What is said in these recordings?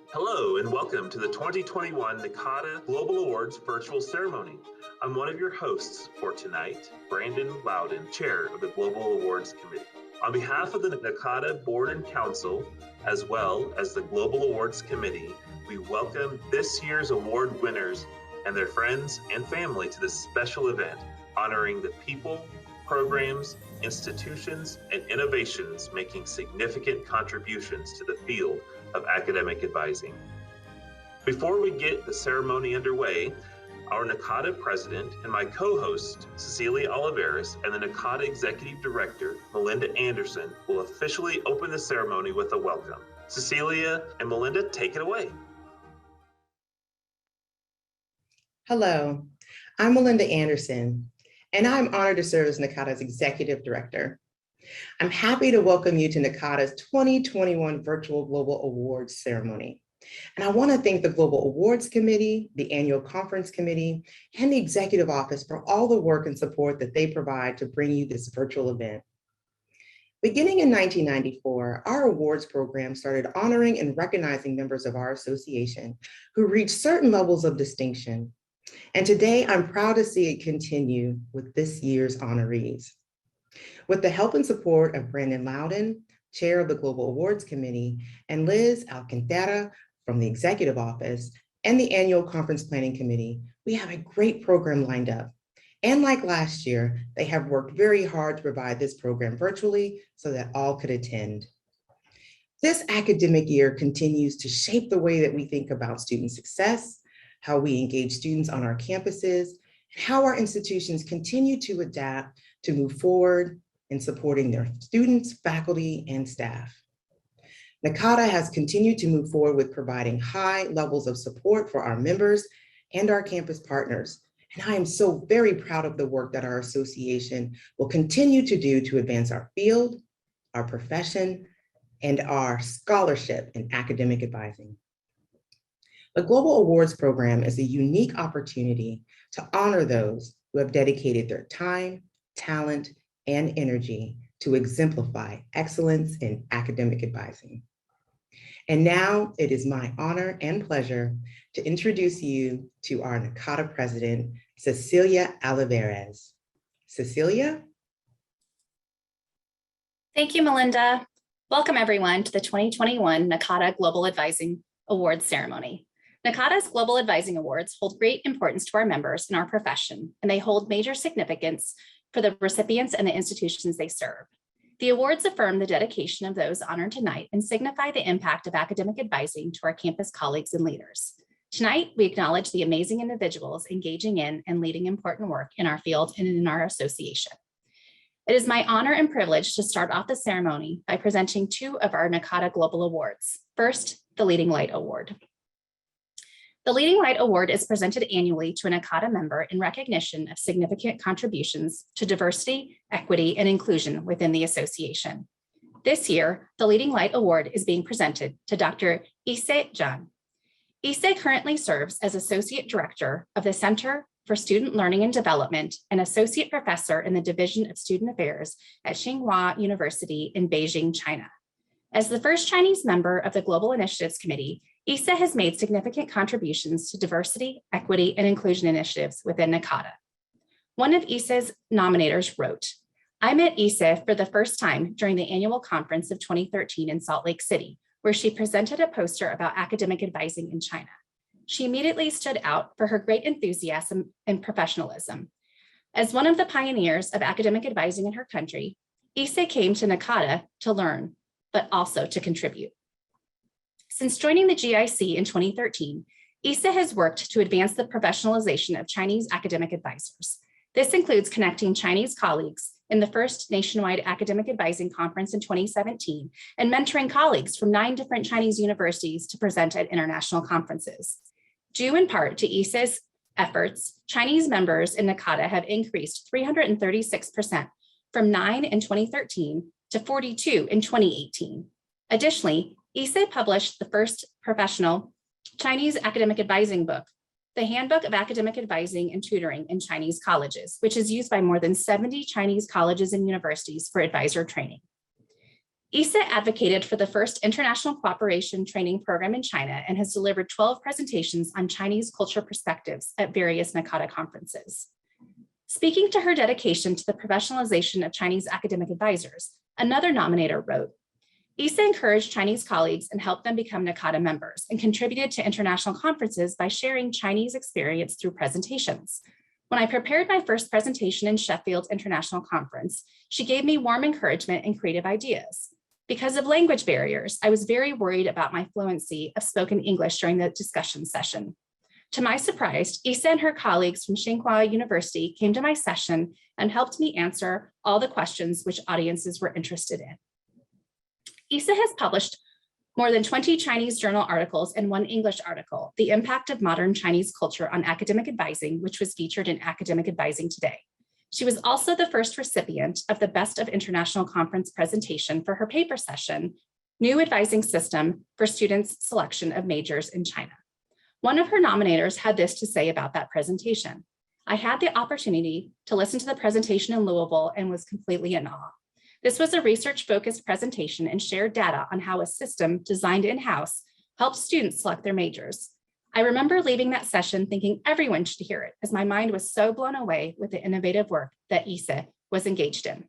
Hello and welcome to the 2021 Nakata Global Awards virtual ceremony. I'm one of your hosts for tonight, Brandon Loudon, Chair of the Global Awards Committee. On behalf of the Nakata Board and Council, as well as the Global Awards Committee, we welcome this year's award winners and their friends and family to this special event, honoring the people, programs, institutions, and innovations making significant contributions to the field of academic advising. Before we get the ceremony underway, our Nakata president and my co-host, Cecilia Olivares, and the Nakata executive director, Melinda Anderson, will officially open the ceremony with a welcome. Cecilia and Melinda, take it away. Hello, I'm Melinda Anderson, and I'm honored to serve as Nakata's executive director. I'm happy to welcome you to Nakata's 2021 Virtual Global Awards ceremony. And I want to thank the Global Awards Committee, the Annual Conference Committee, and the Executive Office for all the work and support that they provide to bring you this virtual event. Beginning in 1994, our awards program started honoring and recognizing members of our association who reached certain levels of distinction. And today, I'm proud to see it continue with this year's honorees. With the help and support of Brandon Loudon, Chair of the Global Awards Committee, and Liz Alcantara from the Executive Office and the Annual Conference Planning Committee, we have a great program lined up. And like last year, they have worked very hard to provide this program virtually so that all could attend. This academic year continues to shape the way that we think about student success, how we engage students on our campuses, and how our institutions continue to adapt to move forward in supporting their students, faculty, and staff. Nakata has continued to move forward with providing high levels of support for our members and our campus partners. And I am so very proud of the work that our association will continue to do to advance our field, our profession, and our scholarship in academic advising. The Global Awards Program is a unique opportunity to honor those who have dedicated their time, talent, and energy to exemplify excellence in academic advising. And now it is my honor and pleasure to introduce you to our Nakata president, Cecilia Olivares. Cecilia? Thank you, Melinda. Welcome everyone to the 2021 Nakata Global Advising Awards ceremony. Nakata's Global Advising Awards hold great importance to our members and our profession, and they hold major significance for the recipients and the institutions they serve. The awards affirm the dedication of those honored tonight and signify the impact of academic advising to our campus colleagues and leaders. Tonight, we acknowledge the amazing individuals engaging in and leading important work in our field and in our association. It is my honor and privilege to start off the ceremony by presenting two of our Nakata Global Awards. First, the Leading Light Award. The Leading Light Award is presented annually to a Nakata member in recognition of significant contributions to diversity, equity, and inclusion within the association. This year, the Leading Light Award is being presented to Dr. Ise Jun. Ise currently serves as Associate Director of the Center for Student Learning and Development and Associate Professor in the Division of Student Affairs at Tsinghua University in Beijing, China. As the first Chinese member of the Global Initiatives Committee, Ise has made significant contributions to diversity, equity, and inclusion initiatives within Nakata. One of Ise's nominators wrote, "I met Ise for the first time during the annual conference of 2013 in Salt Lake City, where she presented a poster about academic advising in China. She immediately stood out for her great enthusiasm and professionalism. As one of the pioneers of academic advising in her country, Ise came to Nakata to learn, but also to contribute." Since joining the GIC in 2013, Ise has worked to advance the professionalization of Chinese academic advisors. This includes connecting Chinese colleagues in the first nationwide academic advising conference in 2017 and mentoring colleagues from 9 different Chinese universities to present at international conferences. Due in part to Ise's efforts, Chinese members in Nakata have increased 336% from 9 in 2013 to 42 in 2018. Additionally, Ise published the first professional Chinese academic advising book, The Handbook of Academic Advising and Tutoring in Chinese Colleges, which is used by more than 70 Chinese colleges and universities for advisor training. ISA advocated for the first international cooperation training program in China and has delivered 12 presentations on Chinese culture perspectives at various Nakata conferences. Speaking to her dedication to the professionalization of Chinese academic advisors, another nominator wrote, ISA encouraged Chinese colleagues and helped them become Nakata members and contributed to international conferences by sharing Chinese experience through presentations. When I prepared my first presentation in Sheffield's International Conference, she gave me warm encouragement and creative ideas. Because of language barriers, I was very worried about my fluency of spoken English during the discussion session. To my surprise, Isa and her colleagues from Tsinghua University came to my session and helped me answer all the questions which audiences were interested in. Isa has published more than 20 Chinese journal articles and one English article, The Impact of Modern Chinese Culture on Academic Advising, which was featured in Academic Advising Today. She was also the first recipient of the Best of International Conference presentation for her paper session, New Advising System for Students' Selection of Majors in China. One of her nominators had this to say about that presentation. I had the opportunity to listen to the presentation in Louisville and was completely in awe. This was a research-focused presentation and shared data on how a system designed in-house helps students select their majors. I remember leaving that session thinking everyone should hear it, as my mind was so blown away with the innovative work that Isa was engaged in.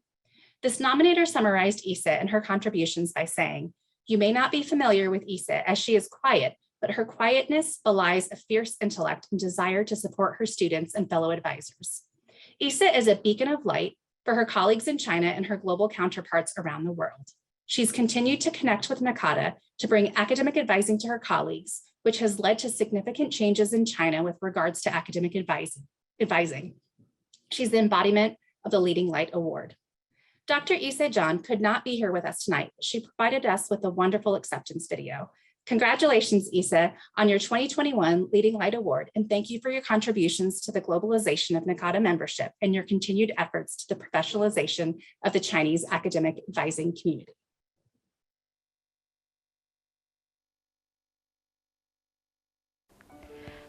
This nominator summarized Isa and her contributions by saying, "You may not be familiar with Isa as she is quiet, but her quietness belies a fierce intellect and desire to support her students and fellow advisors. Isa is a beacon of light for her colleagues in China and her global counterparts around the world. She's continued to connect with Nakata to bring academic advising to her colleagues, which has led to significant changes in China with regards to academic advising. She's the embodiment of the Leading Light Award." Dr. Ise Zhang could not be here with us tonight. She provided us with a wonderful acceptance video. Congratulations, Isa, on your 2021 Leading Light Award, and thank you for your contributions to the globalization of Nakata membership and your continued efforts to the professionalization of the Chinese academic advising community.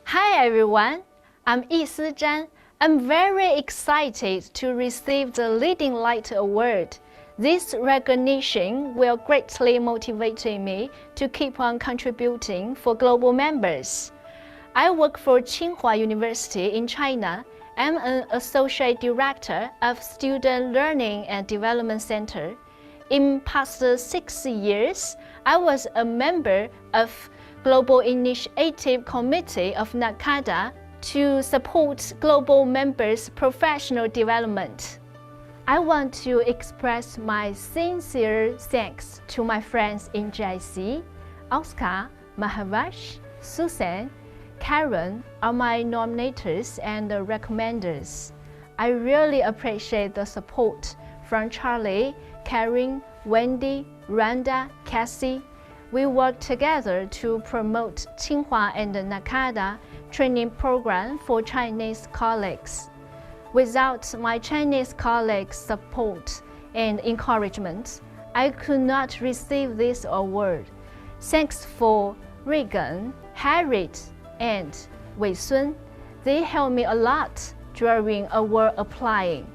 Hi everyone, I'm Yisi Zhang. I'm very excited to receive the Leading Light Award. This recognition will greatly motivate me to keep on contributing for global members. I work for Tsinghua University in China. I'm an Associate Director of Student Learning and Development Center. In past 6 years, I was a member of Global Initiative Committee of Nakata to support global members' professional development. I want to express my sincere thanks to my friends in GIC. Oscar, Maharaj, Susan, Karen are my nominators and recommenders. I really appreciate the support from Charlie, Karen, Wendy, Randa, Cassie. We work together to promote Tsinghua and Nakata training program for Chinese colleagues. Without my Chinese colleagues' support and encouragement, I could not receive this award. Thanks for Regan, Harriet, and Wei Sun. They helped me a lot during award applying.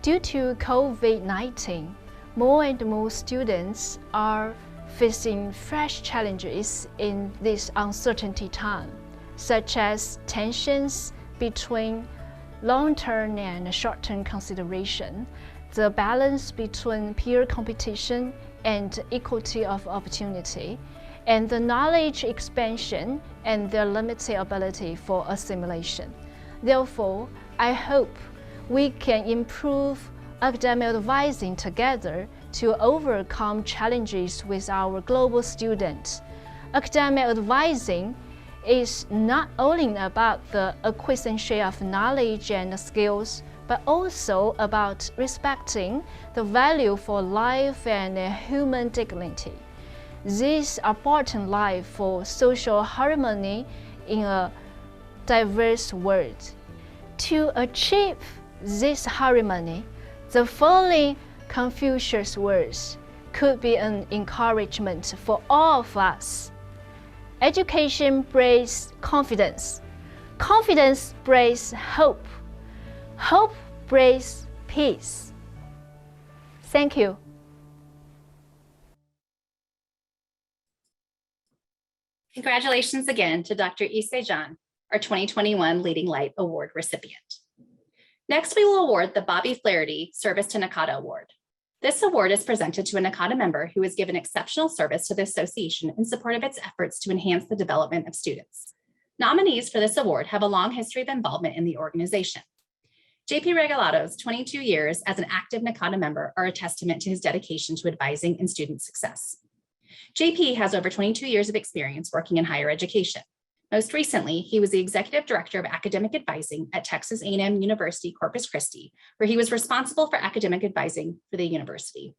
Due to COVID-19, more and more students are facing fresh challenges in this uncertainty time, such as tensions between long-term and short-term consideration, the balance between peer competition and equality of opportunity, and the knowledge expansion and their limited ability for assimilation. Therefore, I hope we can improve academic advising together to overcome challenges with our global students. Academic advising is not only about the acquisition of knowledge and skills, but also about respecting the value for life and human dignity. These are important life for social harmony in a diverse world. To achieve this harmony, the following Confucius words could be an encouragement for all of us. Education breeds confidence. Confidence breeds hope. Hope breeds peace. Thank you. Congratulations again to Dr. Issei John, our 2021 Leading Light Award recipient. Next, we will award the Bobby Flaherty Service to Nakata Award. This award is presented to a Nakata member who has given exceptional service to the association in support of its efforts to enhance the development of students. Nominees for this award have a long history of involvement in the organization. JP Regalato's 22 years as an active Nakata member are a testament to his dedication to advising and student success. JP has over 22 years of experience working in higher education. Most recently, he was the Executive Director of Academic Advising at Texas A&M University Corpus Christi, where he was responsible for academic advising for the university.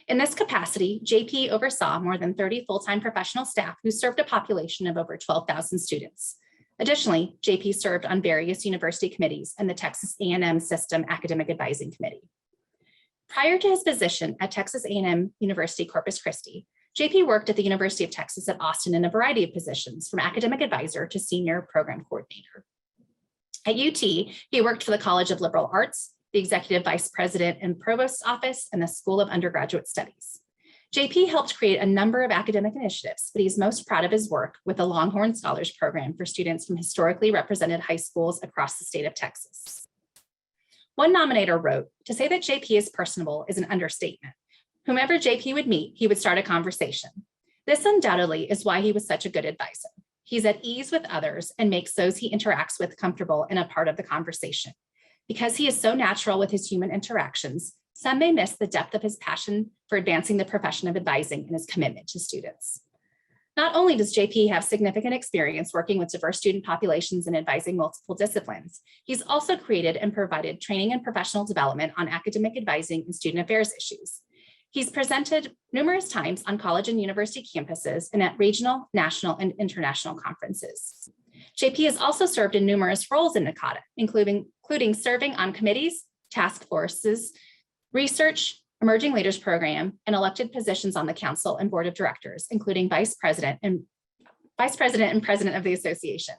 In this capacity, JP oversaw more than 30 full-time professional staff who served a population of over 12,000 students. Additionally, JP served on various university committees and the Texas A&M System Academic Advising Committee. Prior to his position at Texas A&M University Corpus Christi, JP worked at the University of Texas at Austin in a variety of positions, from academic advisor to senior program coordinator. At UT, he worked for the College of Liberal Arts, the Executive Vice President and Provost's Office, and the School of Undergraduate Studies. JP helped create a number of academic initiatives, but he's most proud of his work with the Longhorn Scholars Program for students from historically represented high schools across the state of Texas. One nominator wrote, "To say that JP is personable is an understatement. Whomever JP would meet, he would start a conversation. This undoubtedly is why he was such a good advisor. He's at ease with others and makes those he interacts with comfortable and a part of the conversation. Because he is so natural with his human interactions, some may miss the depth of his passion for advancing the profession of advising and his commitment to students." Not only does JP have significant experience working with diverse student populations and advising multiple disciplines, he's also created and provided training and professional development on academic advising and student affairs issues. He's presented numerous times on college and university campuses and at regional, national, and international conferences. JP has also served in numerous roles in Nakata, including serving on committees, task forces, research, emerging leaders program, and elected positions on the council and board of directors, including vice president and president of the association.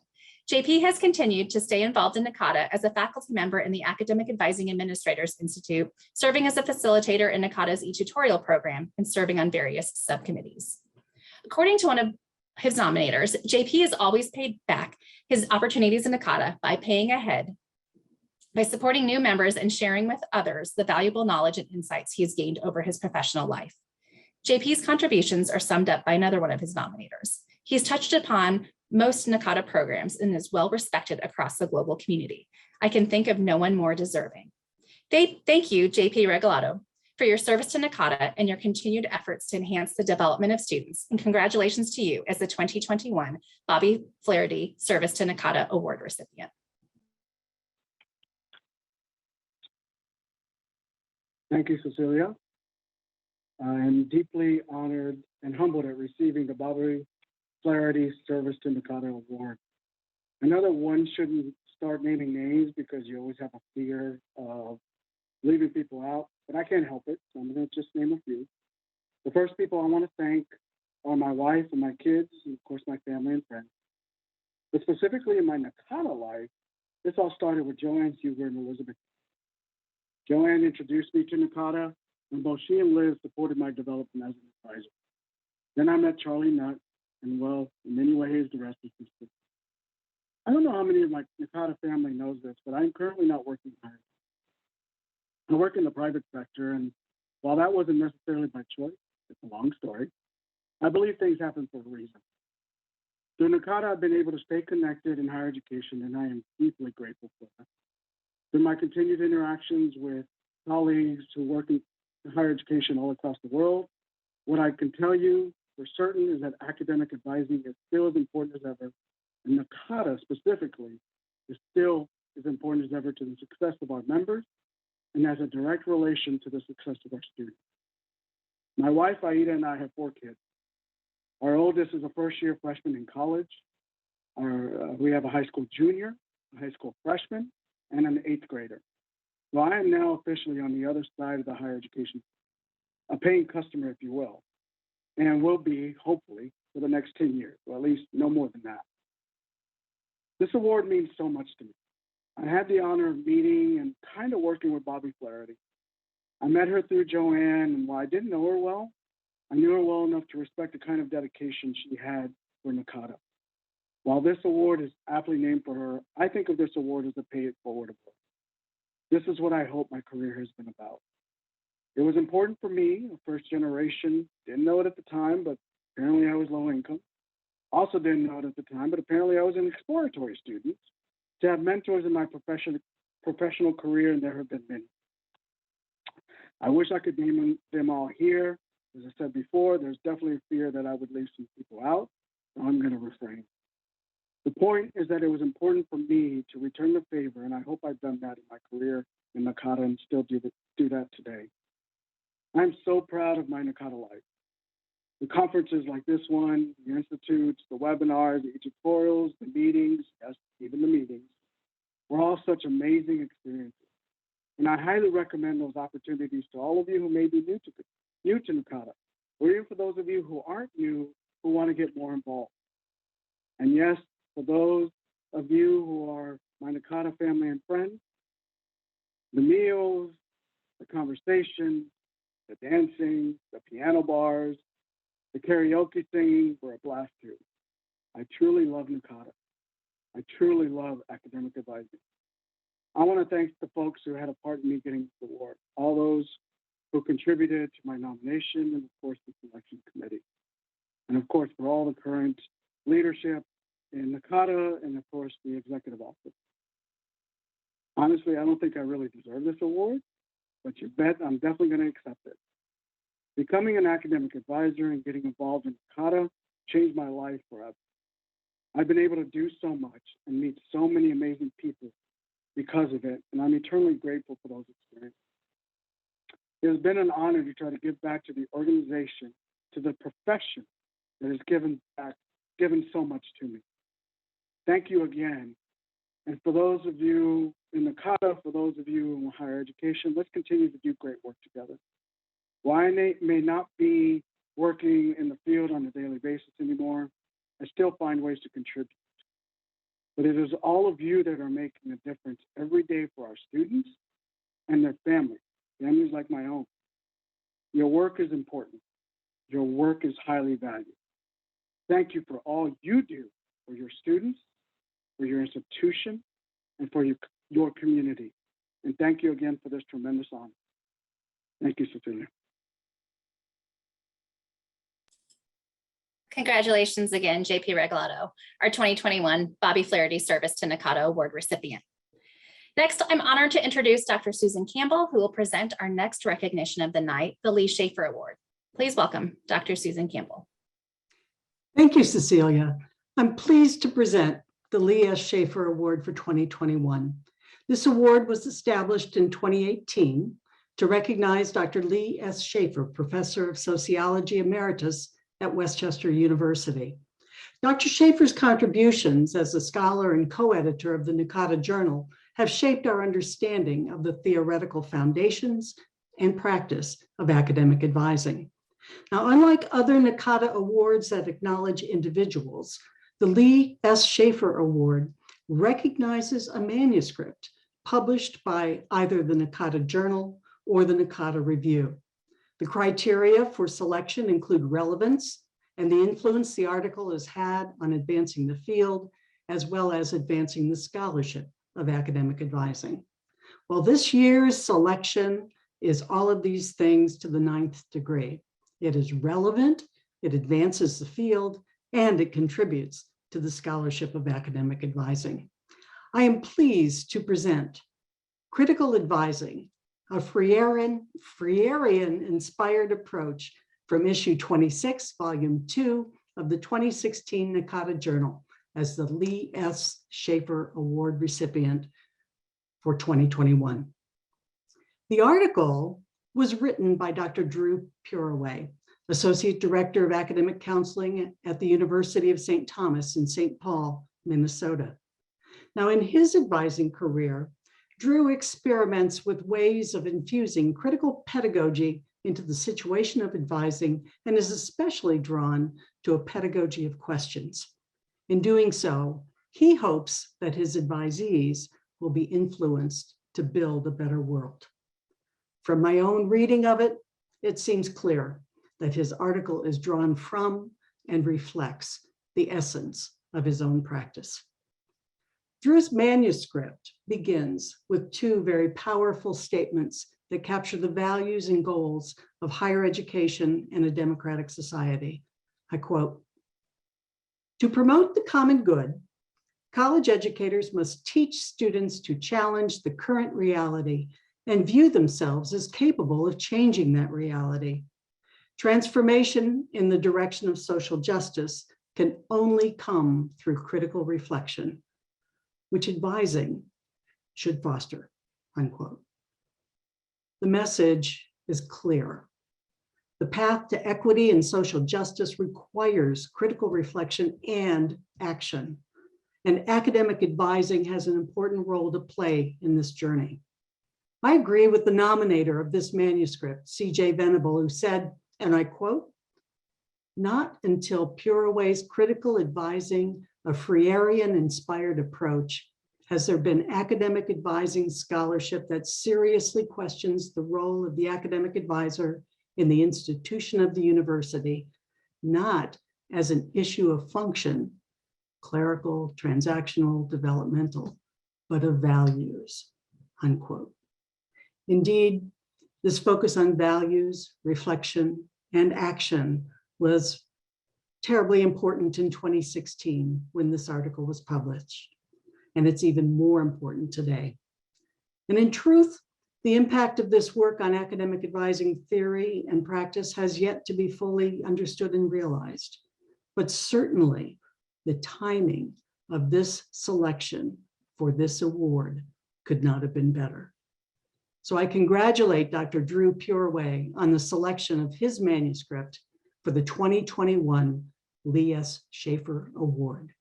JP has continued to stay involved in Nakata as a faculty member in the Academic Advising Administrators Institute, serving as a facilitator in Nakata's e-tutorial program, and serving on various subcommittees. According to one of his nominators, JP has always paid back his opportunities in Nakata by paying ahead, by supporting new members and sharing with others the valuable knowledge and insights he has gained over his professional life. JP's contributions are summed up by another one of his nominators. He's touched upon most Nakata programs and is well respected across the global community. I can think of no one more deserving. Thank you, JP Regalato, for your service to Nakata and your continued efforts to enhance the development of students. And congratulations to you as the 2021 Bobby Flaherty Service to Nakata Award recipient. Thank you, Cecilia. I am deeply honored and humbled at receiving the Bobby Flaherty Service to Nakata Award. I know that one shouldn't start naming names because you always have a fear of leaving people out, but I can't help it, so I'm going to just name a few. The first people I want to thank are my wife and my kids, and of course my family and friends. But specifically in my Nakata life, this all started with Joanne Huger and Elizabeth. Joanne introduced me to Nakata, and both she and Liz supported my development as an advisor. Then I met Charlie Nutt, and well, in many ways, the rest is history. I don't know how many of my Nakata family knows this, but I'm currently not working hard. I work in the private sector, and while that wasn't necessarily my choice, it's a long story, I believe things happen for a reason. Through Nakata, I've been able to stay connected in higher education, and I am deeply grateful for that. Through my continued interactions with colleagues who work in higher education all across the world, what I can tell you for certain is that academic advising is still as important as ever, and Nakata specifically is still as important as ever to the success of our members and has a direct relation to the success of our students. My wife, Aida, and I have 4 kids. Our oldest is a first-year freshman in college. We have a high school junior, a high school freshman, and an 8th grader. So I am now officially on the other side of the higher education, a paying customer, if you will, and will be, hopefully, for the next 10 years, or at least no more than that. This award means so much to me. I had the honor of meeting and kind of working with Bobby Flaherty. I met her through Joanne, and while I didn't know her well, I knew her well enough to respect the kind of dedication she had for Nakata. While this award is aptly named for her, I think of this award as a pay it forward award. This is what I hope my career has been about. It was important for me, a first generation, didn't know it at the time, but apparently I was low income. Also didn't know it at the time, but apparently I was an exploratory student, to have mentors in my professional career, and there have been many. I wish I could name them all here. As I said before, there's definitely a fear that I would leave some people out, so I'm going to refrain. The point is that it was important for me to return the favor, and I hope I've done that in my career in Nakata and still do that today. I'm so proud of my Nakata life. The conferences like this one, the institutes, the webinars, the tutorials, the meetings, yes, even the meetings, were all such amazing experiences. And I highly recommend those opportunities to all of you who may be new to Nakata, or even for those of you who aren't new, who want to get more involved. And yes, for those of you who are my Nakata family and friends, the meals, the conversation, the dancing, the piano bars, the karaoke singing were a blast too. I truly love Nakata. I truly love academic advising. I want to thank the folks who had a part in me getting the award, all those who contributed to my nomination, and of course the selection committee. And of course for all the current leadership in Nakata, and of course the executive office. Honestly, I don't think I really deserve this award, but you bet I'm definitely going to accept it. Becoming an academic advisor and getting involved in Nakata changed my life forever. I've been able to do so much and meet so many amazing people because of it, and I'm eternally grateful for those experiences. It has been an honor to try to give back to the organization, to the profession that has given so much to me. Thank you again. And for those of you in Nakata, for those of you in higher education, let's continue to do great work together. While I may not be working in the field on a daily basis anymore, I still find ways to contribute. But it is all of you that are making a difference every day for our students and their families like my own. Your work is important. Your work is highly valued. Thank you for all you do for your students, for your institution, and for your community. And thank you again for this tremendous honor. Thank you, Cecilia. Congratulations again, JP Regalado, our 2021 Bobby Flaherty Service to Nakata Award recipient. Next, I'm honored to introduce Dr. Susan Campbell, who will present our next recognition of the night, the Lea Schaefer Award. Please welcome Dr. Susan Campbell. Thank you, Cecilia. I'm pleased to present the Lea Schaefer Award for 2021. This award was established in 2018 to recognize Dr. Lea S. Schaefer, Professor of Sociology Emeritus at Westchester University. Dr. Schaefer's contributions as a scholar and co-editor of the Nakata Journal have shaped our understanding of the theoretical foundations and practice of academic advising. Now, unlike other Nakata awards that acknowledge individuals, the Lea S. Schaefer Award recognizes a manuscript published by either the Nakata Journal or the Nakata Review. The criteria for selection include relevance and the influence the article has had on advancing the field, as well as advancing the scholarship of academic advising. Well, this year's selection is all of these things to the 9th degree. It is relevant, it advances the field, and it contributes to the scholarship of academic advising. I am pleased to present Critical Advising, a Freirean-inspired approach from issue 26, volume 2 of the 2016 Nakata Journal as the Lea S. Schaefer Award recipient for 2021. The article was written by Dr. Drew Puraway, Associate Director of Academic Counseling at the University of St. Thomas in St. Paul, Minnesota. Now, in his advising career, Drew experiments with ways of infusing critical pedagogy into the situation of advising and is especially drawn to a pedagogy of questions. In doing so, he hopes that his advisees will be influenced to build a better world. From my own reading of it, it seems clear that his article is drawn from and reflects the essence of his own practice. Drew's manuscript begins with two very powerful statements that capture the values and goals of higher education and a democratic society. I quote, "To promote the common good, college educators must teach students to challenge the current reality and view themselves as capable of changing that reality. Transformation in the direction of social justice can only come through critical reflection, which advising should foster," unquote. The message is clear. The path to equity and social justice requires critical reflection and action, and academic advising has an important role to play in this journey. I agree with the nominator of this manuscript, C.J. Venable, who said, and I quote, "Not until Puraway's critical advising, a Freirean-inspired approach, has there been academic advising scholarship that seriously questions the role of the academic advisor in the institution of the university, not as an issue of function, clerical, transactional, developmental, but of values," unquote. Indeed, this focus on values, reflection, and action was terribly important in 2016 when this article was published, and it's even more important today. And in truth, the impact of this work on academic advising theory and practice has yet to be fully understood and realized, but certainly the timing of this selection for this award could not have been better. So I congratulate Dr. Drew Puraway on the selection of his manuscript for the 2021 Lea Schaefer Award.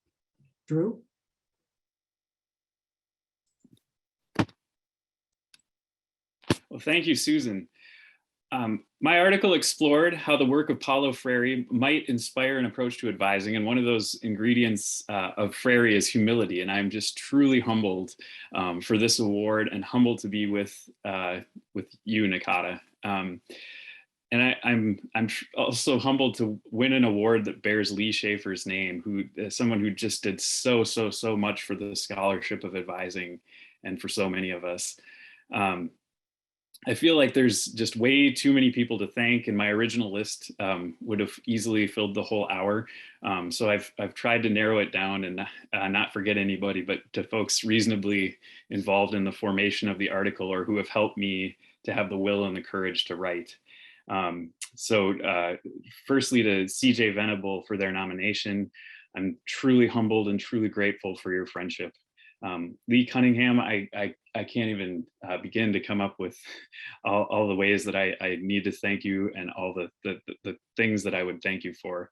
Drew? Well, thank you, Susan. My article explored how the work of Paulo Freire might inspire an approach to advising, and one of those ingredients of Freire is humility, and I'm just truly humbled for this award and humbled to be with you, Nakata. And I'm also humbled to win an award that bears Lea Schaefer's name, who someone who just did so much for the scholarship of advising and for so many of us. I feel like there's just way too many people to thank, and my original list would have easily filled the whole hour. So I've tried to narrow it down and not forget anybody, but to folks reasonably involved in the formation of the article or who have helped me to have the will and the courage to write. Firstly, to C.J. Venable for their nomination. I'm truly humbled and truly grateful for your friendship. Lee Cunningham, I can't even begin to come up with all the ways that I need to thank you and all the things that I would thank you for.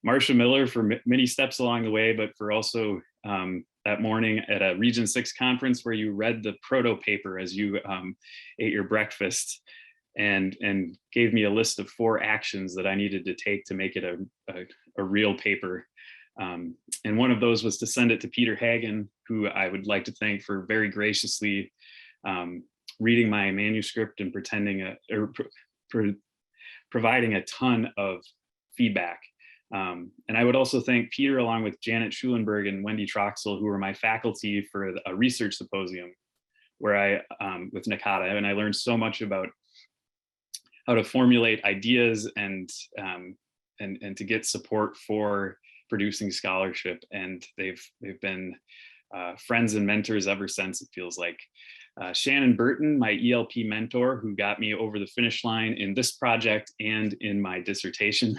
Marsha Miller for many steps along the way, but for also that morning at a Region 6 conference where you read the proto paper as you ate your breakfast and gave me a list of 4 actions that I needed to take to make it a real paper. And one of those was to send it to Peter Hagen, who I would like to thank for very graciously reading my manuscript and providing a ton of feedback. And I would also thank Peter, along with Janet Schulenberg and Wendy Troxel, who were my faculty for a research symposium where with Nakata, and I learned so much about how to formulate ideas and to get support for producing scholarship, and they've been friends and mentors ever since, it feels like. Shannon Burton, my ELP mentor, who got me over the finish line in this project and in my dissertation,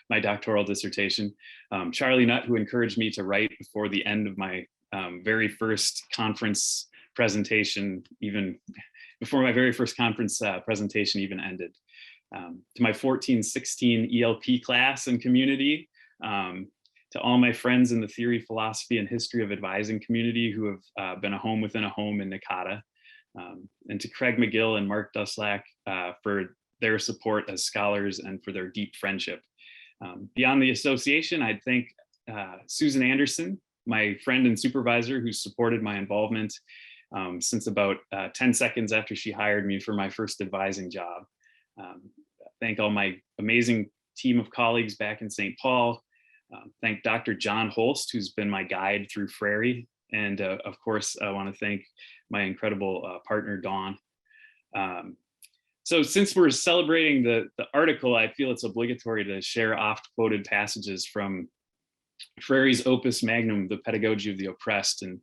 my doctoral dissertation. Charlie Nutt, who encouraged me to write before the end of my very first conference presentation, even before my very first conference presentation even ended. To my 14-16 ELP class and community, to all my friends in the theory, philosophy, and history of advising community who have been a home within a home in Nakata, and to Craig McGill and Mark Duslack for their support as scholars and for their deep friendship. Beyond the association, I'd thank Susan Anderson, my friend and supervisor, who supported my involvement since about 10 seconds after she hired me for my first advising job. Thank all my amazing team of colleagues back in St. Paul, Thank Dr. John Holst, who's been my guide through Flaherty. And of course, I want to thank my incredible partner, Dawn. So since we're celebrating the article, I feel it's obligatory to share oft-quoted passages from Flaherty's opus magnum, The Pedagogy of the Oppressed. And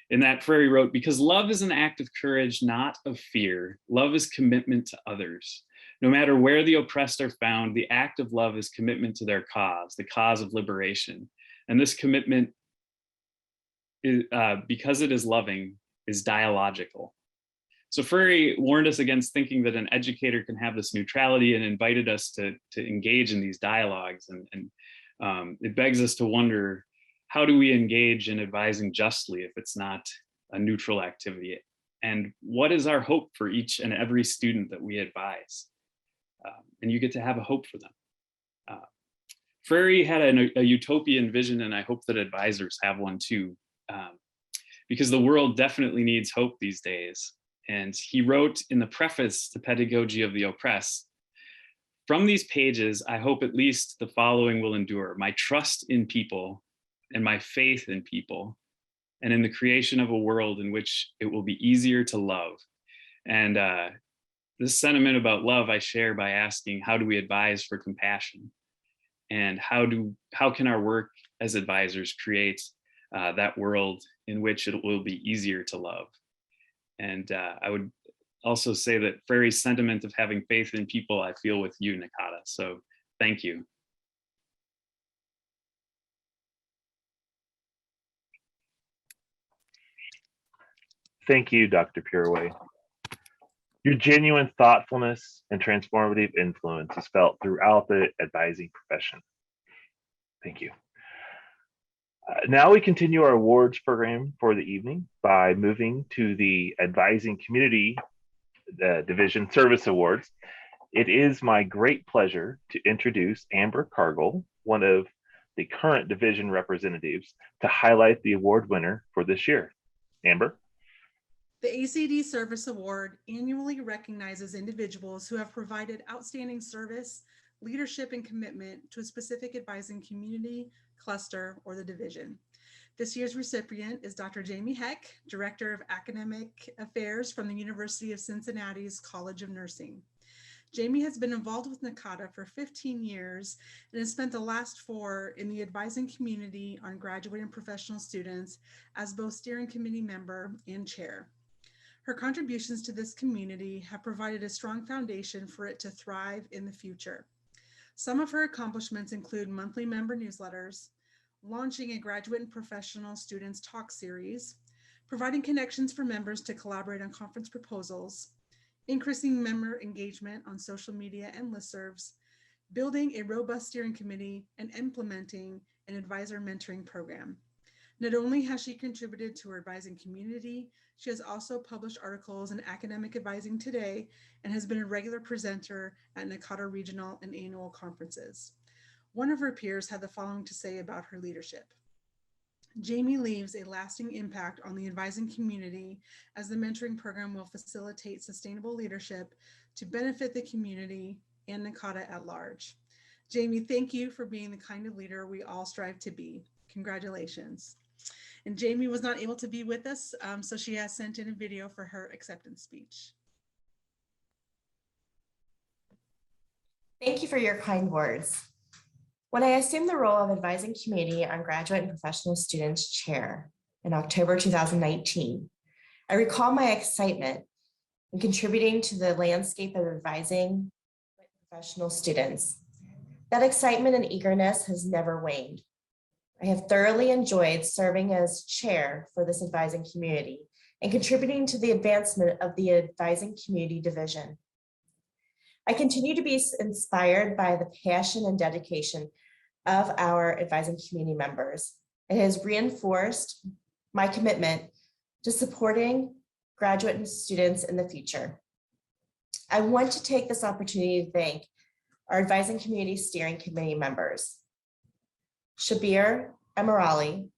in that, Flaherty wrote, "Because love is an act of courage, not of fear. Love is commitment to others. No matter where the oppressed are found, the act of love is commitment to their cause, the cause of liberation. And this commitment, because it is loving, is dialogical." So Flaherty warned us against thinking that an educator can have this neutrality and invited us to engage in these dialogues. And it begs us to wonder, how do we engage in advising justly if it's not a neutral activity? And what is our hope for each and every student that we advise? And you get to have a hope for them. Flaherty had a utopian vision, and I hope that advisors have one too, because the world definitely needs hope these days. And he wrote in the preface to Pedagogy of the Oppressed, "From these pages, I hope at least the following will endure: my trust in people and my faith in people, and in the creation of a world in which it will be easier to love." And this sentiment about love I share by asking, how do we advise for compassion? And how can our work as advisors create that world in which it will be easier to love? And I would also say that Flaherty's sentiment of having faith in people, I feel with you, Nakata. So thank you. Thank you, Dr. Pureway. Your genuine thoughtfulness and transformative influence is felt throughout the advising profession. Thank you. Now we continue our awards program for the evening by moving to the Advising Community Division Service Awards. It is my great pleasure to introduce Amber Cargill, one of the current division representatives, to highlight the award winner for this year. Amber? The ACD Service Award annually recognizes individuals who have provided outstanding service, leadership, and commitment to a specific advising community, cluster, or the division. This year's recipient is Dr. Jamie Heck, Director of Academic Affairs from the University of Cincinnati's College of Nursing. Jamie has been involved with Nakata for 15 years and has spent the last 4 in the advising community on graduate and professional students as both steering committee member and chair. Her contributions to this community have provided a strong foundation for it to thrive in the future. Some of her accomplishments include monthly member newsletters, launching a graduate and professional students talk series, providing connections for members to collaborate on conference proposals, increasing member engagement on social media and listservs, building a robust steering committee, and implementing an advisor mentoring program. Not only has she contributed to her advising community, she has also published articles in Academic Advising Today and has been a regular presenter at Nakata regional and annual conferences. One of her peers had the following to say about her leadership. Jamie leaves a lasting impact on the advising community, as the mentoring program will facilitate sustainable leadership to benefit the community and Nakata at large. Jamie, thank you for being the kind of leader we all strive to be. Congratulations. And Jamie was not able to be with us, so she has sent in a video for her acceptance speech. Thank you for your kind words. When I assumed the role of advising community on graduate and professional students chair in October 2019, I recall my excitement in contributing to the landscape of advising professional students. That excitement and eagerness has never waned. I have thoroughly enjoyed serving as chair for this advising community and contributing to the advancement of the advising community division. I continue to be inspired by the passion and dedication of our advising community members. It has reinforced my commitment to supporting graduate and students in the future. I want to take this opportunity to thank our advising community steering committee members, Shabir Emirali,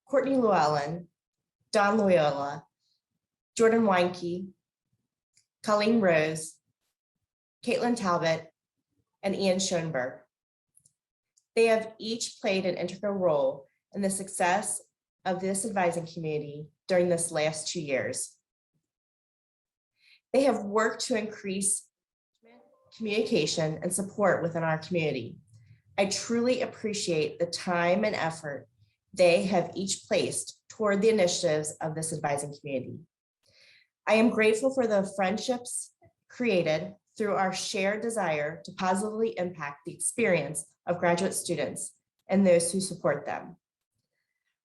Courtney Llewellyn, Don Loyola, Jordan Weinke, Colleen Rose, Caitlin Talbot, and Ian Schoenberg. They have each played an integral role in the success of this advising community during this last 2 years. They have worked to increase communication and support within our community. I truly appreciate the time and effort they have each placed toward the initiatives of this advising community. I am grateful for the friendships created through our shared desire to positively impact the experience of graduate students and those who support them.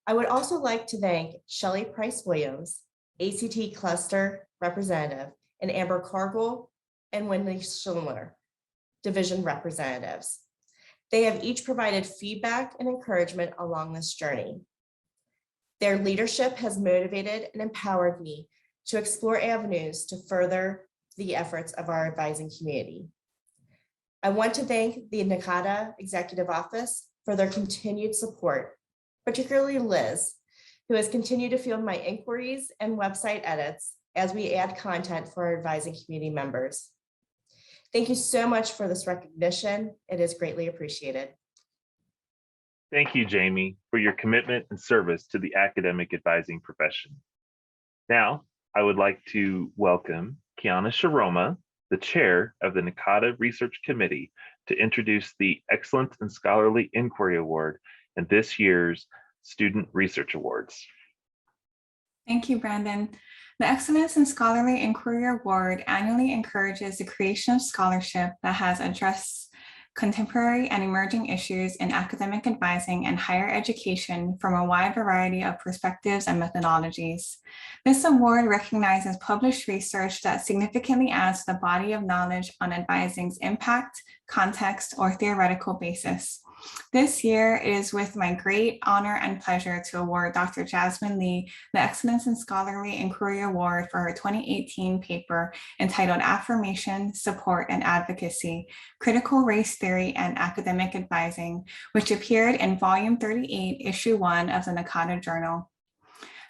I would also like to thank Shelley Price-Williams, ACT Cluster Representative, and Amber Cargill and Wendy Schindler, Division Representatives. They have each provided feedback and encouragement along this journey. Their leadership has motivated and empowered me to explore avenues to further the efforts of our advising community. I want to thank the Nakata Executive Office for their continued support, particularly Liz, who has continued to field my inquiries and website edits as we add content for our advising community members. Thank you so much for this recognition. It is greatly appreciated. Thank you, Jamie, for your commitment and service to the academic advising profession. Now, I would like to welcome Kiana Sharoma, the chair of the Nakata Research Committee, to introduce the Excellence in Scholarly Inquiry Award and this year's Student Research Awards. Thank you, Brandon. The Excellence in Scholarly Inquiry Award annually encourages the creation of scholarship that has addressed contemporary and emerging issues in academic advising and higher education from a wide variety of perspectives and methodologies. This award recognizes published research that significantly adds to the body of knowledge on advising's impact, context, or theoretical basis. This year, it is with my great honor and pleasure to award Dr. Jasmine Lee the Excellence in Scholarly Inquiry Award for her 2018 paper entitled Affirmation, Support, and Advocacy, Critical Race Theory and Academic Advising, which appeared in Volume 38, Issue 1 of the Nakata Journal.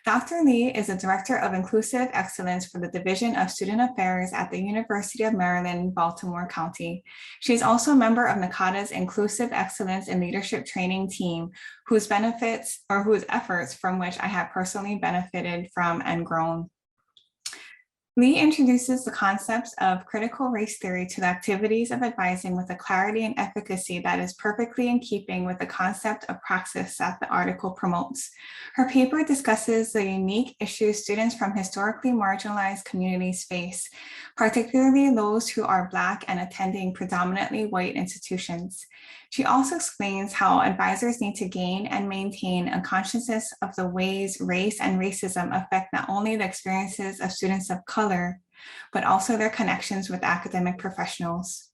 Dr. Lee is the Director of Inclusive Excellence for the Division of Student Affairs at the University of Maryland, Baltimore County. She is also a member of Nakata's Inclusive Excellence in Leadership Training team, whose efforts from which I have personally benefited from and grown. Lee introduces the concepts of critical race theory to the activities of advising with a clarity and efficacy that is perfectly in keeping with the concept of praxis that the article promotes. Her paper discusses the unique issues students from historically marginalized communities face, particularly those who are Black and attending predominantly white institutions. She also explains how advisors need to gain and maintain a consciousness of the ways race and racism affect not only the experiences of students of color, but also their connections with academic professionals.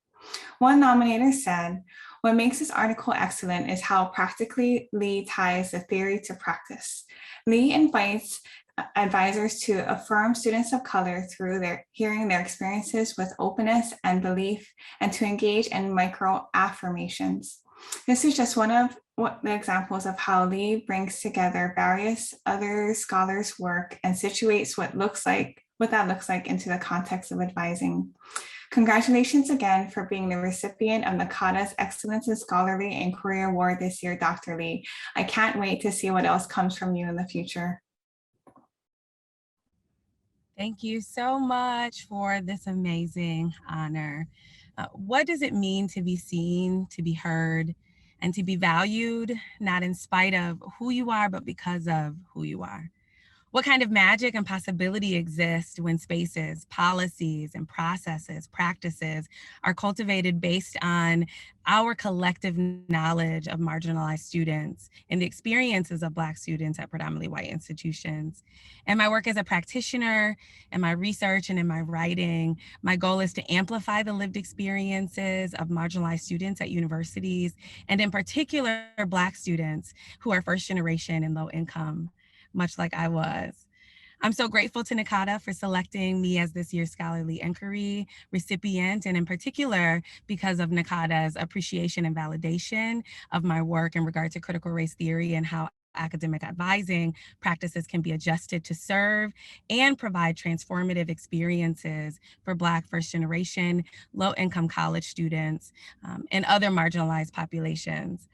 One nominator said, "What makes this article excellent is how practically Lee ties the theory to practice." Lee invites advisors to affirm students of color through hearing their experiences with openness and belief, and to engage in micro affirmations. This is just one of the examples of how Lee brings together various other scholars' work and situates what that looks like into the context of advising. Congratulations again for being the recipient of Nakata's Excellence in Scholarly Inquiry Award this year, Dr. Lee. I can't wait to see what else comes from you in the future. Thank you so much for this amazing honor. What does it mean to be seen, to be heard, and to be valued, not in spite of who you are, but because of who you are? What kind of magic and possibility exists when spaces, policies, and processes, practices are cultivated based on our collective knowledge of marginalized students and the experiences of Black students at predominantly white institutions? In my work as a practitioner, in my research, and in my writing, my goal is to amplify the lived experiences of marginalized students at universities, and in particular, Black students who are first generation and low income, much like I was. I'm so grateful to Nakata for selecting me as this year's Scholarly Inquiry recipient, and in particular, because of Nakata's appreciation and validation of my work in regard to critical race theory and how academic advising practices can be adjusted to serve and provide transformative experiences for Black first generation, low income college students, and other marginalized populations.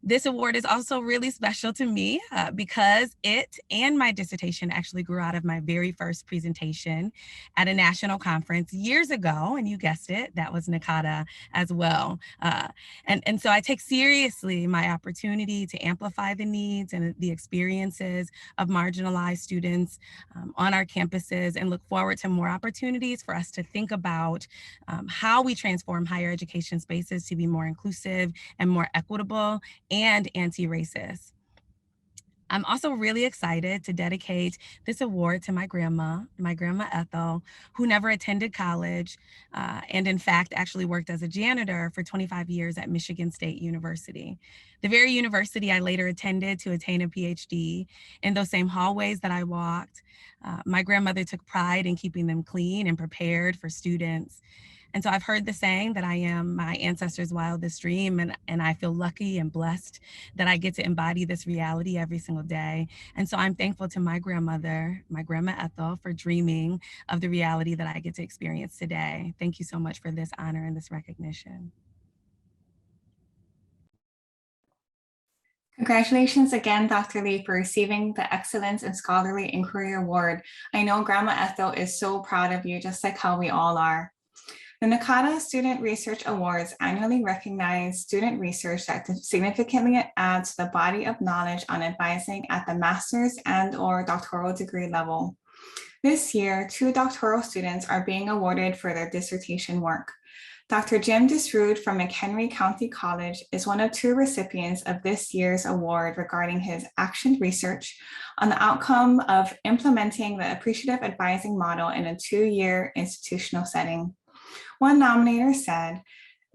This award is also really special to me because it and my dissertation actually grew out of my very first presentation at a national conference years ago. And you guessed it, that was Nakata as well. And so I take seriously my opportunity to amplify the needs and the experiences of marginalized students on our campuses, and look forward to more opportunities for us to think about how we transform higher education spaces to be more inclusive and more equitable and anti-racist. I'm also really excited to dedicate this award to my grandma Ethel, who never attended college and in fact actually worked as a janitor for 25 years at Michigan State University, the very university I later attended to attain a PhD. In those same hallways that I walked, my grandmother took pride in keeping them clean and prepared for students. And so I've heard the saying that I am my ancestors' wildest dream, and I feel lucky and blessed that I get to embody this reality every single day. And so I'm thankful to my grandmother, my grandma Ethel, for dreaming of the reality that I get to experience today. Thank you so much for this honor and this recognition. Congratulations again, Dr. Lee, for receiving the Excellence in Scholarly Inquiry Award. I know Grandma Ethel is so proud of you, just like how we all are. The Nakata Student Research Awards annually recognize student research that significantly adds to the body of knowledge on advising at the master's and/or doctoral degree level. This year, 2 doctoral students are being awarded for their dissertation work. Dr. Jim Disrude from McHenry County College is one of 2 recipients of this year's award regarding his action research on the outcome of implementing the appreciative advising model in a 2-year institutional setting. One nominator said,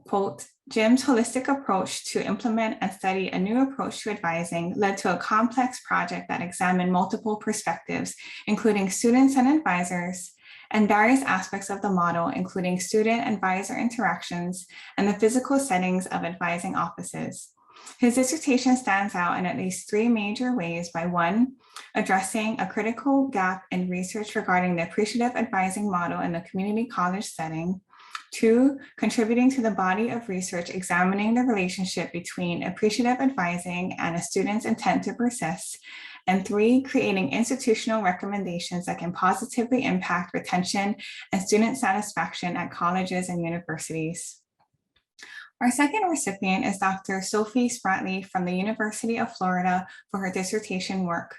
quote, Jim's holistic approach to implement and study a new approach to advising led to a complex project that examined multiple perspectives, including students and advisors, and various aspects of the model, including student-advisor interactions and the physical settings of advising offices. His dissertation stands out in at least 3 major ways by 1, addressing a critical gap in research regarding the appreciative advising model in the community college setting, 2, contributing to the body of research examining the relationship between appreciative advising and a student's intent to persist, and 3, creating institutional recommendations that can positively impact retention and student satisfaction at colleges and universities. Our second recipient is Dr. Sophie Spratley from the University of Florida for her dissertation work.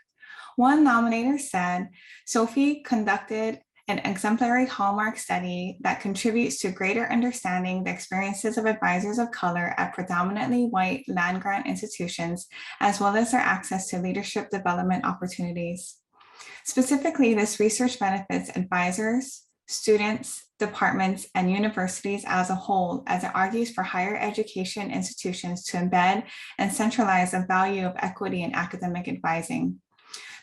One nominator said, Sophie conducted an exemplary hallmark study that contributes to greater understanding the experiences of advisors of color at predominantly white land-grant institutions, as well as their access to leadership development opportunities. Specifically, this research benefits advisors, students, departments, and universities as a whole, as it argues for higher education institutions to embed and centralize the value of equity in academic advising.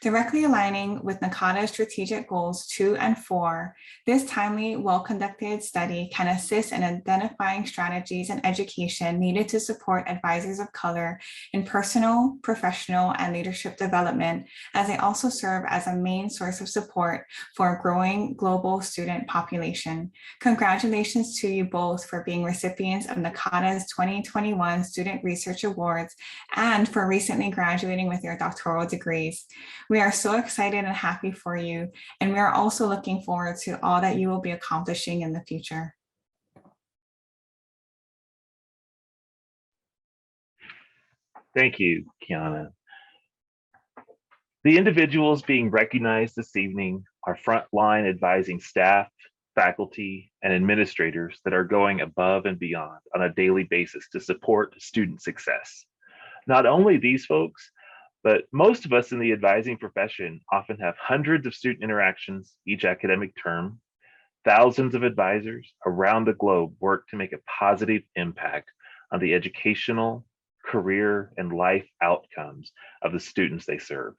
Directly aligning with Nakata's strategic goals 2 and 4, this timely, well-conducted study can assist in identifying strategies and education needed to support advisors of color in personal, professional, and leadership development, as they also serve as a main source of support for a growing global student population. Congratulations to you both for being recipients of Nakata's 2021 Student Research Awards and for recently graduating with your doctoral degrees. We are so excited and happy for you, and we are also looking forward to all that you will be accomplishing in the future. Thank you, Kiana. The individuals being recognized this evening are frontline advising staff, faculty, and administrators that are going above and beyond on a daily basis to support student success. Not only these folks, but most of us in the advising profession often have hundreds of student interactions each academic term. Thousands of advisors around the globe work to make a positive impact on the educational, career, and life outcomes of the students they serve.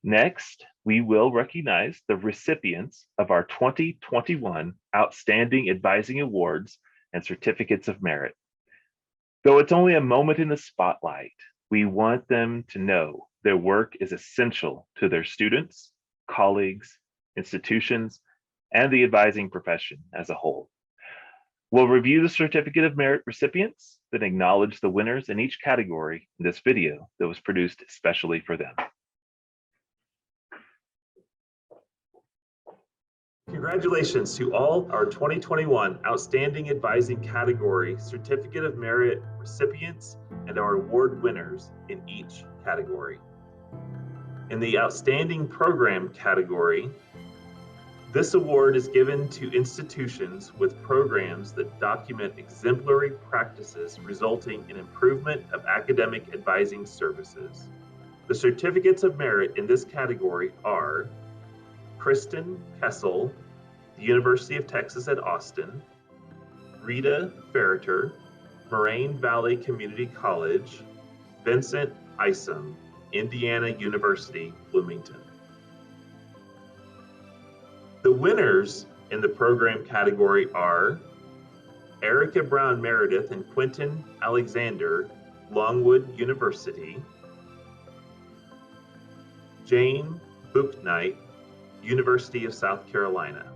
Next, we will recognize the recipients of our 2021 Outstanding Advising Awards and Certificates of Merit. Though it's only a moment in the spotlight, we want them to know their work is essential to their students, colleagues, institutions, and the advising profession as a whole. We'll review the Certificate of Merit recipients, then acknowledge the winners in each category in this video that was produced especially for them. Congratulations to all our 2021 Outstanding Advising Category Certificate of Merit recipients and our award winners in each category. In the Outstanding Program category, this award is given to institutions with programs that document exemplary practices resulting in improvement of academic advising services. The certificates of merit in this category are Kristen Kessel, the University of Texas at Austin, Rita Flaherty, Moraine Valley Community College, Vincent Isom, Indiana University, Bloomington. The winners in the program category are Erica Brown Meredith and Quentin Alexander, Longwood University, Jane Bouknight, University of South Carolina,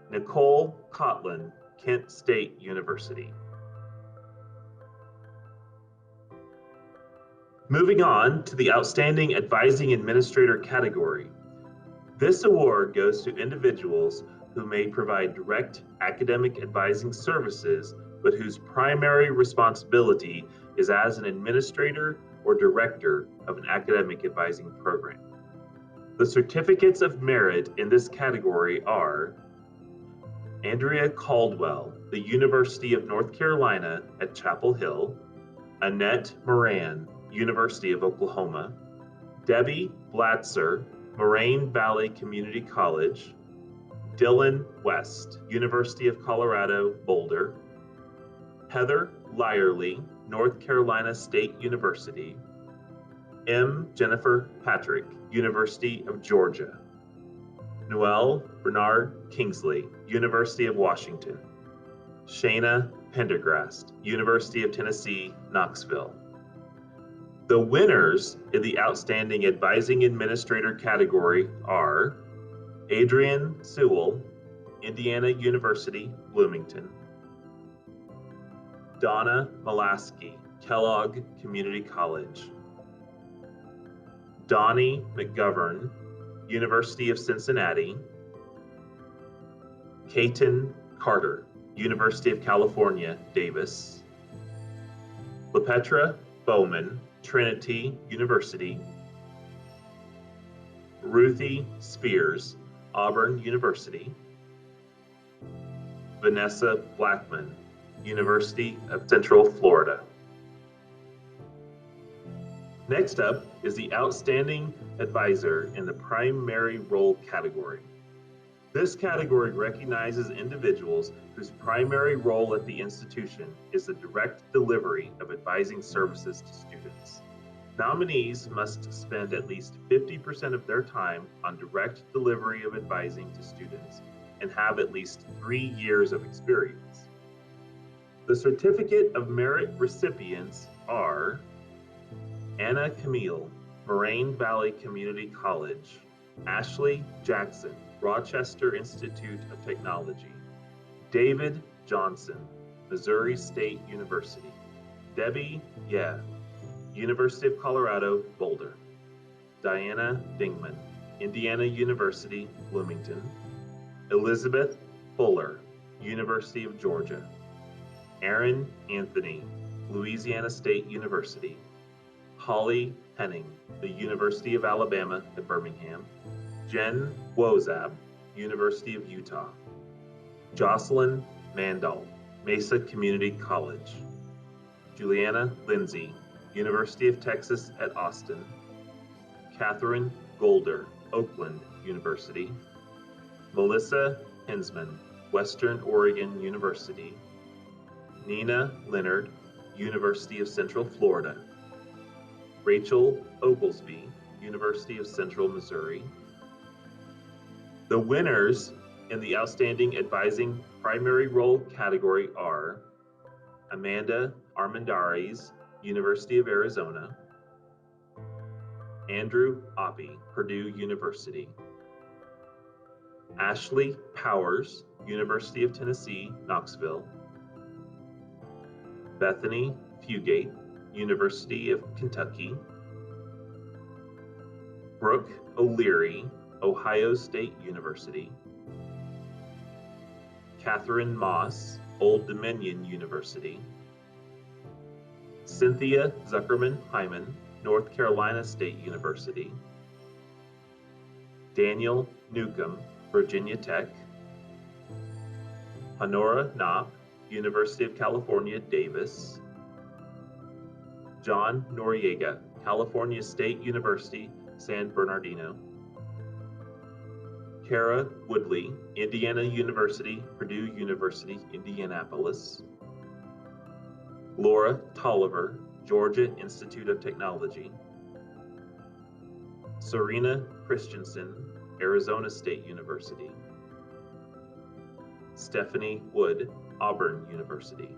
Nicole Cotlin, Kent State University. Moving on to the Outstanding Advising Administrator category. This award goes to individuals who may provide direct academic advising services, but whose primary responsibility is as an administrator or director of an academic advising program. The certificates of merit in this category are Andrea Caldwell, the University of North Carolina at Chapel Hill, Annette Moran, University of Oklahoma, Debbie Blatzer, Moraine Valley Community College, Dylan West, University of Colorado, Boulder, Heather Lyerly, North Carolina State University, M. Jennifer Patrick, University of Georgia, Noel Bernard Kingsley, University of Washington, Shayna Pendergrast, University of Tennessee, Knoxville. The winners in the Outstanding Advising Administrator category are Adrian Sewell, Indiana University, Bloomington, Donna Molaski, Kellogg Community College, Donnie McGovern, University of Cincinnati, Kaiten Carter, University of California, Davis, LaPetra Bowman, Trinity University, Ruthie Spears, Auburn University, Vanessa Blackman, University of Central Florida. Next up is the Outstanding Advisor in the Primary Role category. This category recognizes individuals whose primary role at the institution is the direct delivery of advising services to students. Nominees must spend at least 50% of their time on direct delivery of advising to students and have at least 3 years of experience. The Certificate of Merit recipients are Anna Camille, Moraine Valley Community College, Ashley Jackson, Rochester Institute of Technology, David Johnson, Missouri State University, Debbie Yeh, University of Colorado, Boulder, Diana Dingman, Indiana University, Bloomington, Elizabeth Fuller, University of Georgia, Aaron Anthony, Louisiana State University, Holly Henning, the University of Alabama at Birmingham, Jen Wozab, University of Utah, Jocelyn Mandel, Mesa Community College, Juliana Lindsay, University of Texas at Austin, Catherine Golder, Oakland University, Melissa Hensman, Western Oregon University, Nina Leonard, University of Central Florida, Rachel Oglesby, University of Central Missouri. The winners in the Outstanding Advising Primary Role category are Amanda Armendariz, University of Arizona, Andrew Oppie, Purdue University, Ashley Powers, University of Tennessee, Knoxville. Bethany Fugate, University of Kentucky. Brooke O'Leary, Ohio State University. Catherine Moss, Old Dominion University. Cynthia Zuckerman Hyman, North Carolina State University. Daniel Newcomb, Virginia Tech. Honora Knopp, University of California, Davis. John Noriega, California State University, San Bernardino. Kara Woodley, Indiana University, Purdue University, Indianapolis. Laura Tolliver, Georgia Institute of Technology. Serena Christensen, Arizona State University. Stephanie Wood, Auburn University.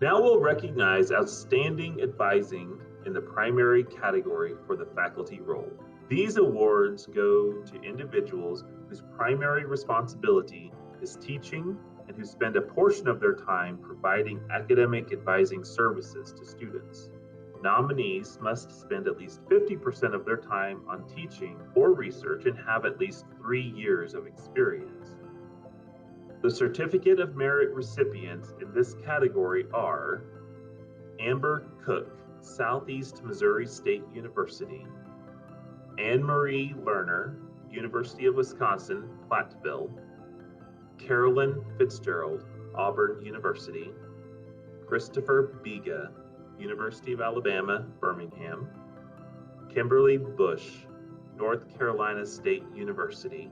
Now we'll recognize outstanding advising in the primary category for the faculty role. These awards go to individuals whose primary responsibility is teaching and who spend a portion of their time providing academic advising services to students. Nominees must spend at least 50% of their time on teaching or research and have at least 3 years of experience. The Certificate of Merit recipients in this category are Amber Cook, Southeast Missouri State University. Anne-Marie Lerner, University of Wisconsin, Platteville. Carolyn Fitzgerald, Auburn University. Christopher Biga, University of Alabama, Birmingham. Kimberly Bush, North Carolina State University.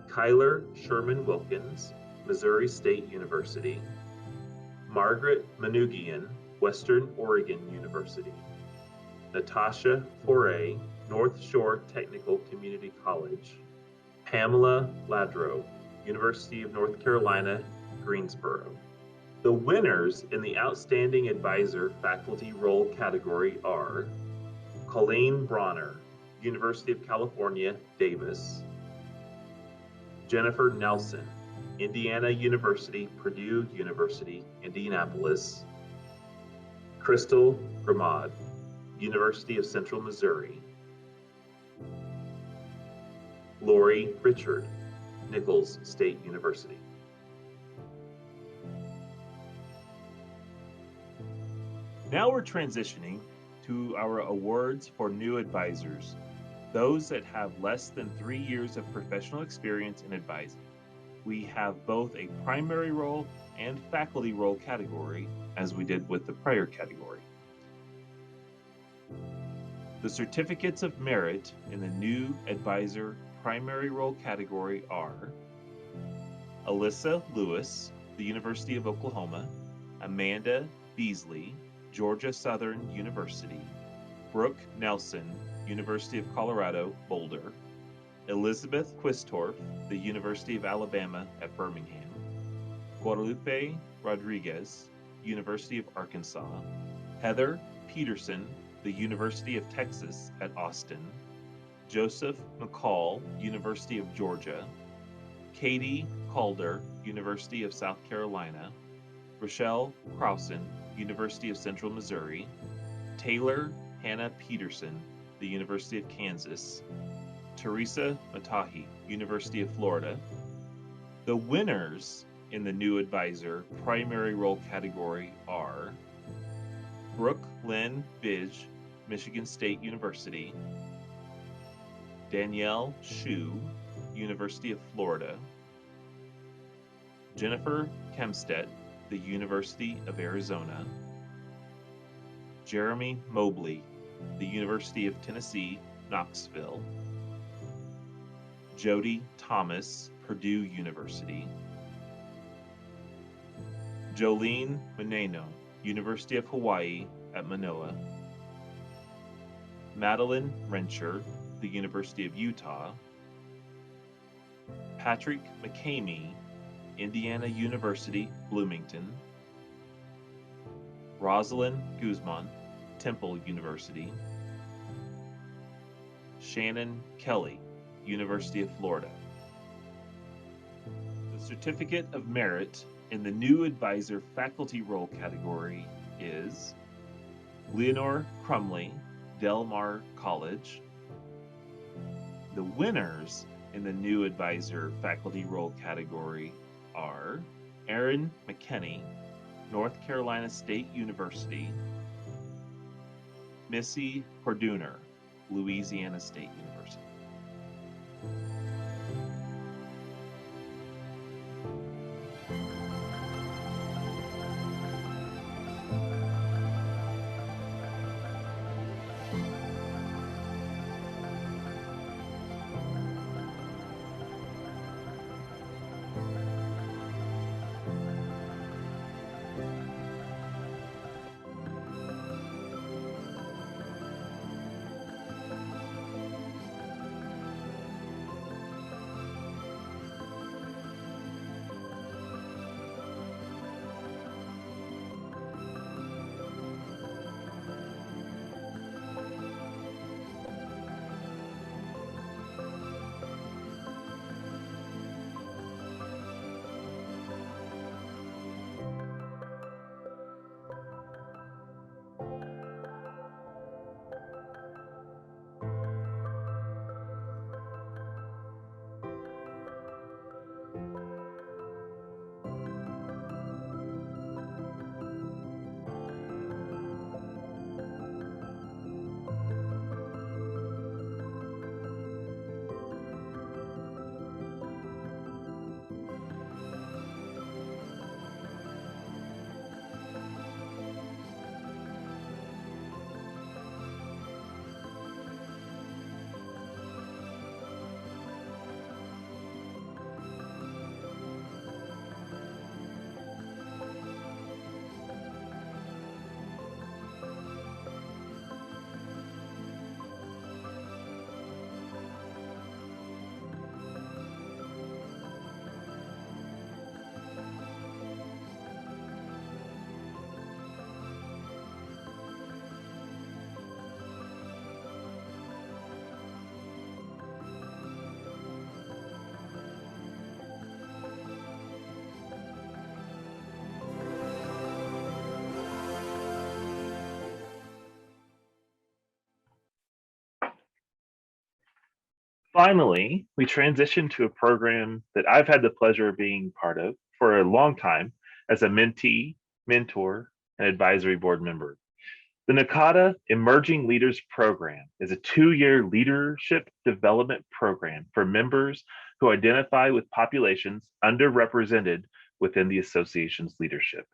Kyler Sherman Wilkins, Missouri State University. Margaret Manugian, Western Oregon University. Natasha Foray, North Shore Technical Community College. Pamela Ladro, University of North Carolina, Greensboro. The winners in the Outstanding Advisor Faculty Role category are Colleen Bronner, University of California, Davis. Jennifer Nelson, Indiana University, Purdue University, Indianapolis. Crystal Gramad, University of Central Missouri. Lori Richard, Nichols State University. Now we're transitioning to our awards for new advisors, those that have less than 3 years of professional experience in advising. We have both a primary role and faculty role category, as we did with the prior category. The certificates of merit in the new advisor primary role category are Alyssa Lewis, the University of Oklahoma. Amanda Beasley, Georgia Southern University. Brooke Nelson, University of Colorado, Boulder. Elizabeth Quistorf, the University of Alabama at Birmingham. Guadalupe Rodriguez, University of Arkansas. Heather Peterson, the University of Texas at Austin. Joseph McCall, University of Georgia. Katie Calder, University of South Carolina. Rochelle Crowson, University of Central Missouri. Taylor Hannah Peterson, the University of Kansas. Teresa Matahi, University of Florida. The winners in the new advisor primary role category are Brooke Lynn Bidge, Michigan State University. Danielle Shu, University of Florida. Jennifer Kemstedt, the University of Arizona. Jeremy Mobley, the University of Tennessee, Knoxville. Jody Thomas, Purdue University. Jolene Meneno, University of Hawaii at Manoa. Madeline Rencher, the University of Utah. Patrick McCamey, Indiana University, Bloomington. Rosalind Guzman, Temple University. Shannon Kelly, University of Florida. The Certificate of Merit in the New Advisor Faculty Role category is Leonore Crumley, Del Mar College. The winners in the New Advisor Faculty Role category are Aaron McKinney, North Carolina State University, Missy Horduner, Louisiana State University. Finally, we transition to a program that I've had the pleasure of being part of for a long time as a mentee, mentor, and advisory board member. The Nakata Emerging Leaders Program is a 2-year leadership development program for members who identify with populations underrepresented within the association's leadership.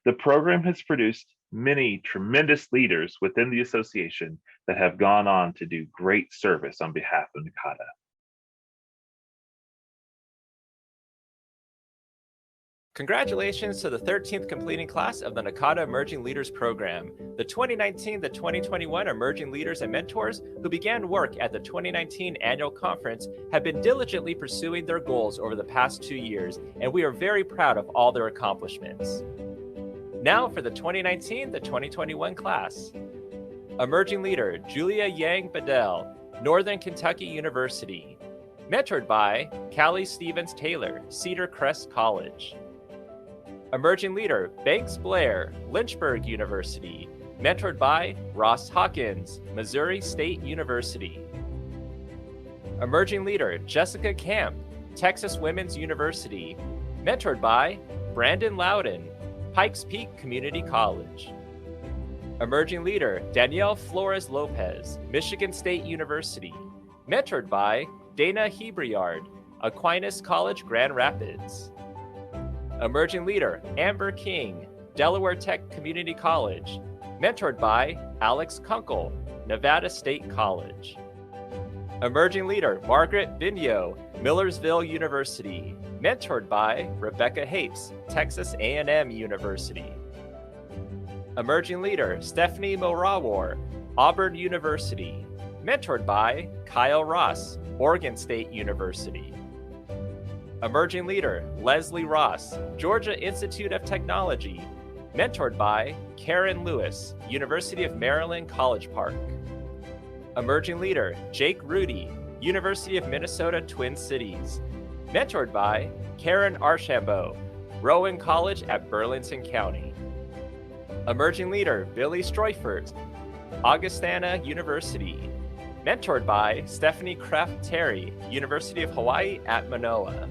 The program has produced many tremendous leaders within the association that have gone on to do great service on behalf of Nakata. Congratulations to the 13th completing class of the Nakata Emerging Leaders Program. The 2019-2021 Emerging Leaders and Mentors who began work at the 2019 annual conference have been diligently pursuing their goals over the past 2 years, and we are very proud of all their accomplishments. Now for the 2019-2021 class. Emerging Leader Julia Yang Bedell, Northern Kentucky University. Mentored by Callie Stevens Taylor, Cedar Crest College. Emerging Leader Banks Blair, Lynchburg University. Mentored by Ross Hawkins, Missouri State University. Emerging Leader Jessica Camp, Texas Women's University. Mentored by Brandon Loudon, Pikes Peak Community College. Emerging Leader Danielle Flores Lopez, Michigan State University. Mentored by Dana Hebriard, Aquinas College, Grand Rapids. Emerging Leader Amber King, Delaware Tech Community College. Mentored by Alex Kunkel, Nevada State College. Emerging Leader Margaret Vigneault, Millersville University. Mentored by Rebecca Hapes, Texas A&M University. Emerging Leader Stephanie Morawar, Auburn University. Mentored by Kyle Ross, Oregon State University. Emerging Leader Leslie Ross, Georgia Institute of Technology. Mentored by Karen Lewis, University of Maryland, College Park. Emerging Leader, Jake Rudy, University of Minnesota Twin Cities. Mentored by Karen Archambault, Rowan College at Burlington County. Emerging Leader, Billy Stroifert, Augustana University. Mentored by Stephanie Kraft-Terry, University of Hawaii at Manoa.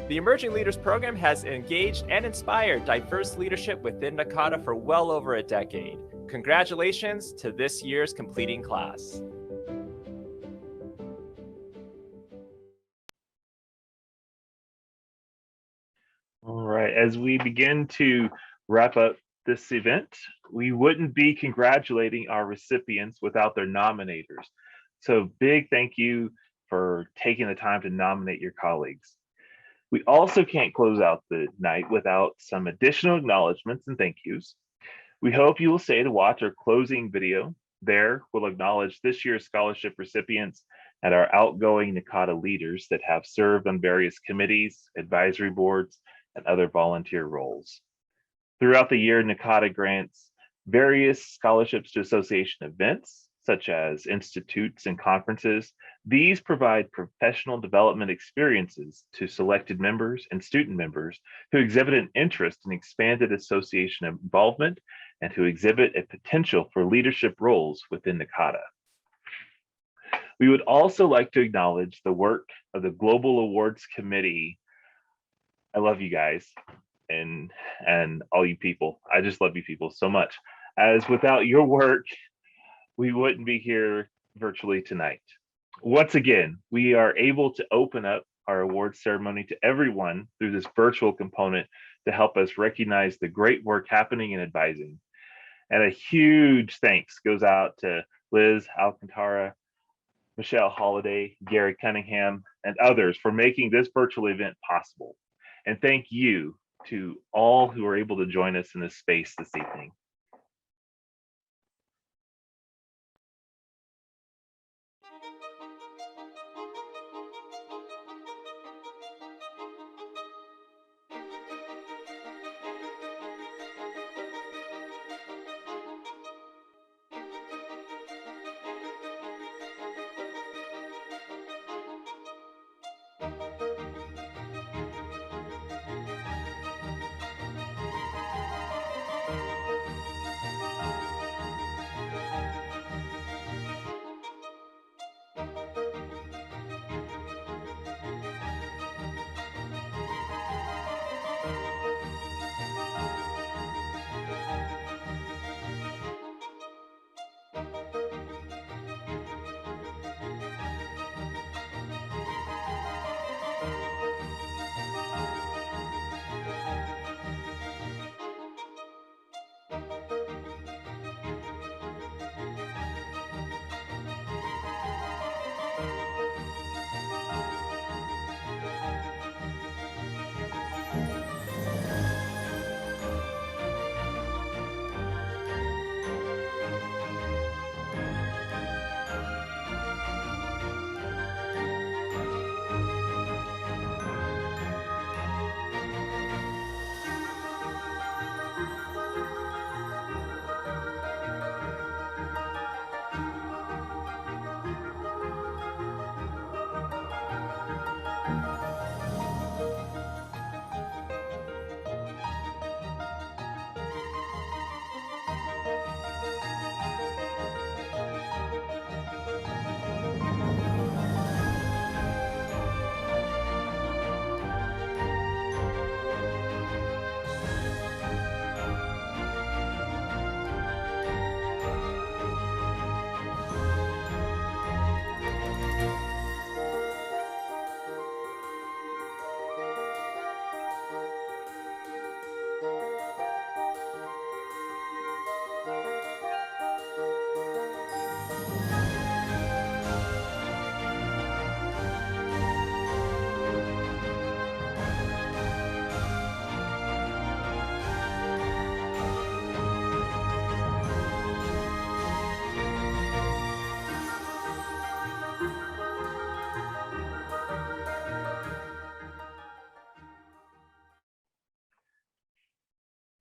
The Emerging Leaders program has engaged and inspired diverse leadership within Nakata for well over a decade. Congratulations to this year's completing class. All right, as we begin to wrap up this event, we wouldn't be congratulating our recipients without their nominators. So big thank you for taking the time to nominate your colleagues. We also can't close out the night without some additional acknowledgements and thank yous. We hope you will stay to watch our closing video. There, we'll acknowledge this year's scholarship recipients and our outgoing Nakata leaders that have served on various committees, advisory boards, and other volunteer roles. Throughout the year, Nakata grants various scholarships to association events, such as institutes and conferences. These provide professional development experiences to selected members and student members who exhibit an interest in expanded association involvement and who exhibit a potential for leadership roles within Nakata. We would also like to acknowledge the work of the Global Awards Committee. I love you guys and all you people. I just love you people so much. As without your work, we wouldn't be here virtually tonight. Once again, we are able to open up our awards ceremony to everyone through this virtual component to help us recognize the great work happening in advising. And a huge thanks goes out to Liz Alcantara, Michelle Holliday, Gary Cunningham, and others for making this virtual event possible. And thank you to all who are able to join us in this space this evening.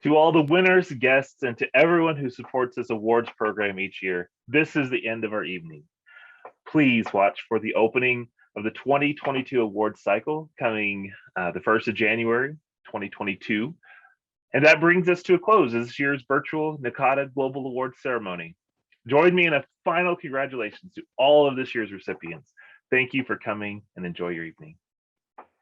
To all the winners, guests, and to everyone who supports this awards program each year, this is the end of our evening. Please watch for the opening of the 2022 award cycle coming the 1st of January, 2022. And that brings us to a close of this year's virtual Nakata Global Awards ceremony. Join me in a final congratulations to all of this year's recipients. Thank you for coming and enjoy your evening.